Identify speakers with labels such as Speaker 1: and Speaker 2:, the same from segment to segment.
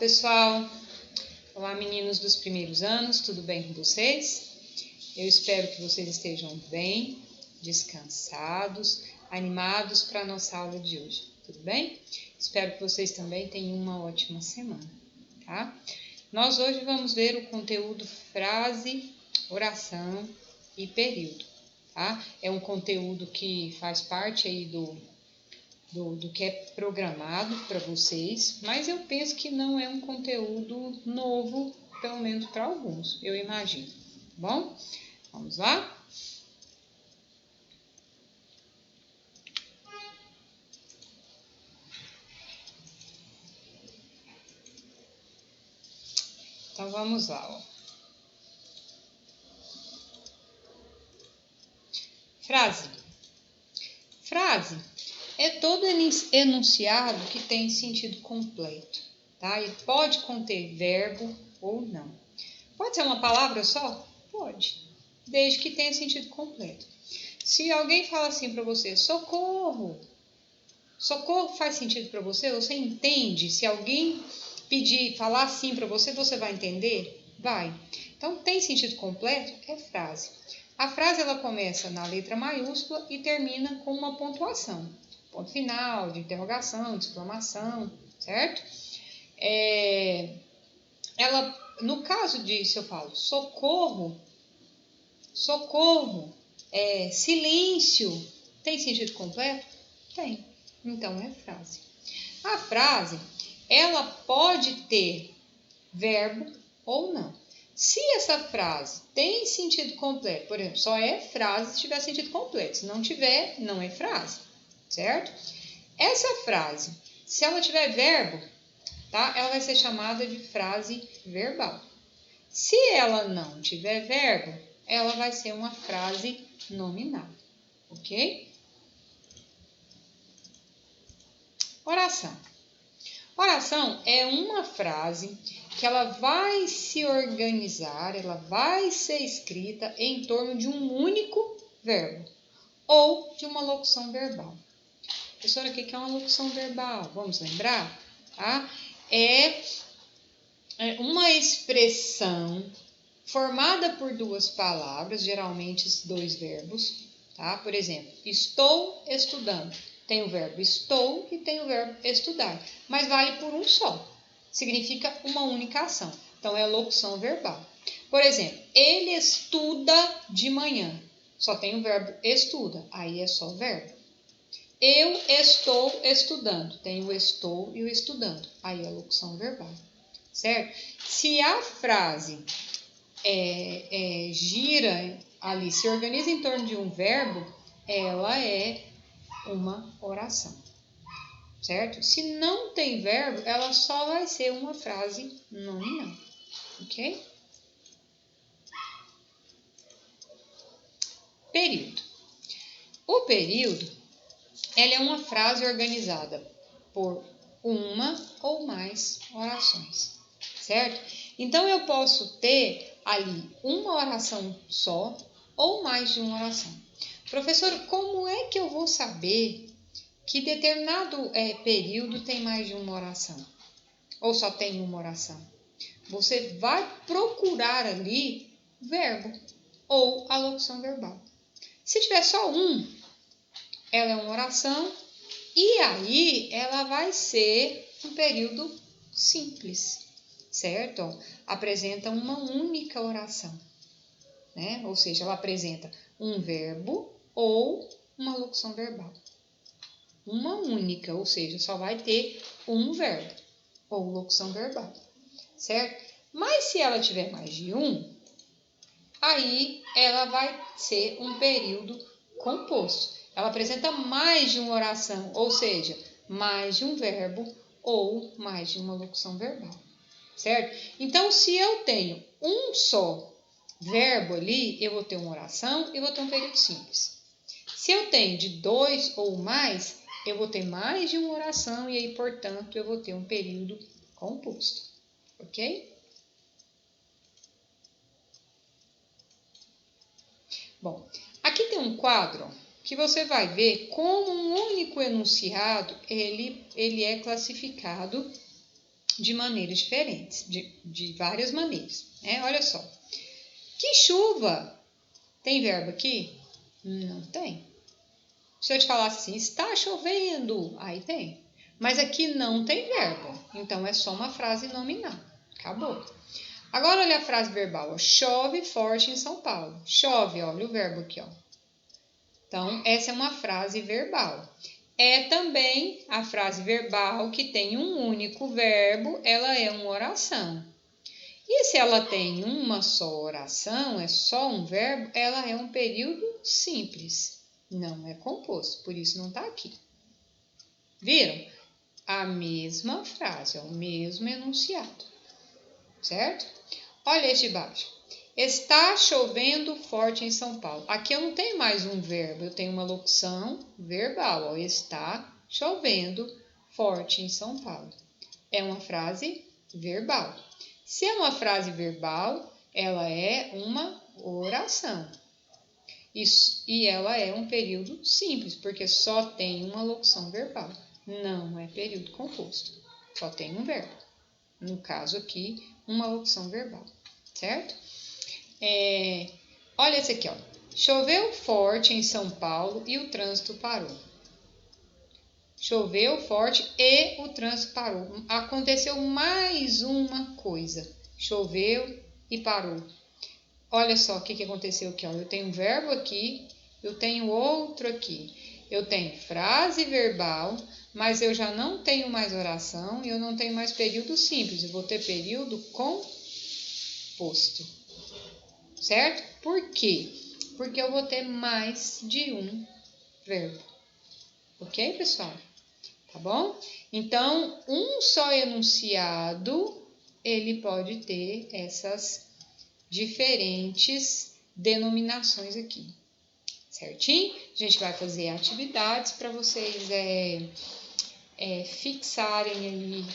Speaker 1: pessoal! Olá, meninos dos primeiros anos, tudo bem com vocês? Eu espero que vocês estejam bem, descansados, animados para a nossa aula de hoje, tudo bem? Espero que vocês também tenham uma ótima semana, tá? Nós hoje vamos ver o conteúdo frase, oração e período, tá? É um conteúdo que faz parte aí do que é programado para vocês, mas eu penso que não é um conteúdo novo, pelo menos para alguns, eu imagino. Tá bom? Vamos lá? Então vamos lá, ó. Frase. Frase é todo enunciado que tem sentido completo, tá? E pode conter verbo ou não. Pode ser uma palavra só? Pode, desde que tenha sentido completo. Se alguém fala assim para você, socorro, socorro faz sentido para você? Você entende? Se alguém falar assim para você, você vai entender? Vai. Então, tem sentido completo? É frase. A frase ela começa na letra maiúscula e termina com uma pontuação. Ponto final, de interrogação, de exclamação, certo? No caso disso, eu falo socorro, socorro, silêncio. Tem sentido completo? Tem. Então, é frase. A frase, ela pode ter verbo ou não. Se essa frase tem sentido completo, por exemplo, só é frase se tiver sentido completo. Se não tiver, não é frase, certo? Essa frase, se ela tiver verbo, tá? Ela vai ser chamada de frase verbal. Se ela não tiver verbo, ela vai ser uma frase nominal, ok? Oração. Oração é uma frase que ela vai se organizar, ela vai ser escrita em torno de um único verbo ou de uma locução verbal. Professora, o que é uma locução verbal? Vamos lembrar? Tá? É uma expressão formada por duas palavras, geralmente dois verbos, tá? Por exemplo, estou estudando. Tem o verbo estou e tem o verbo estudar, mas vale por um só. Significa uma única ação. Então, é locução verbal. Por exemplo, ele estuda de manhã. Só tem o verbo estuda, aí é só verbo. Eu estou estudando. Tem o estou e o estudando, aí é locução verbal, certo? Se a frase gira ali, se organiza em torno de um verbo, ela é uma oração, certo? Se não tem verbo, ela só vai ser uma frase nominal, ok? Período. O período, ela é uma frase organizada por uma ou mais orações, certo? Então, eu posso ter ali uma oração só ou mais de uma oração. Professor, como é que eu vou saber que determinado período tem mais de uma oração? Ou só tem uma oração? Você vai procurar ali verbo ou a locução verbal. Se tiver só um, ela é uma oração e aí ela vai ser um período simples, certo? Apresenta uma única oração, né? Ou seja, ela apresenta um verbo ou uma locução verbal. Uma única, ou seja, só vai ter um verbo ou locução verbal, certo? Mas se ela tiver mais de um, aí ela vai ser um período composto. Ela apresenta mais de uma oração, ou seja, mais de um verbo ou mais de uma locução verbal, certo? Então, se eu tenho um só verbo ali, eu vou ter uma oração e vou ter um período simples. Se eu tenho de dois ou mais, eu vou ter mais de uma oração e aí, portanto, eu vou ter um período composto, ok? Bom, aqui tem um quadro que você vai ver como um único enunciado ele é classificado de maneiras diferentes, de várias maneiras, né? Olha só. Que chuva? Tem verbo aqui? Não tem. Se eu te falar assim, está chovendo, aí tem. Mas aqui não tem verbo, então é só uma frase nominal. Acabou. Agora olha a frase verbal. Ó. Chove forte em São Paulo. Chove, olha o verbo aqui, ó. Então, essa é uma frase verbal. É também a frase verbal que tem um único verbo, ela é uma oração. E se ela tem uma só oração, é só um verbo, ela é um período simples. Não é composto, por isso não está aqui. Viram? A mesma frase, o mesmo enunciado. Certo? Olha este de baixo. Está chovendo forte em São Paulo. Aqui eu não tenho mais um verbo, eu tenho uma locução verbal. Ó, está chovendo forte em São Paulo. É uma frase verbal. Se é uma frase verbal, ela é uma oração. E ela é um período simples, porque só tem uma locução verbal. Não é período composto. Só tem um verbo. No caso aqui, uma locução verbal. Certo? Olha esse aqui, ó. Choveu forte em São Paulo e o trânsito parou. Choveu forte e o trânsito parou. Aconteceu mais uma coisa. Choveu e parou. Olha só o que aconteceu aqui, ó. Eu tenho um verbo aqui, eu tenho outro aqui. Eu tenho frase verbal, mas eu já não tenho mais oração e eu não tenho mais período simples. Eu vou ter período composto. Certo? Por quê? Porque eu vou ter mais de um verbo. Ok, pessoal? Tá bom? Então, um só enunciado, ele pode ter essas diferentes denominações aqui. Certinho? A gente vai fazer atividades para vocês fixarem ali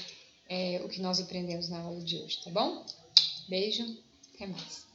Speaker 1: o que nós aprendemos na aula de hoje, tá bom? Beijo, até mais.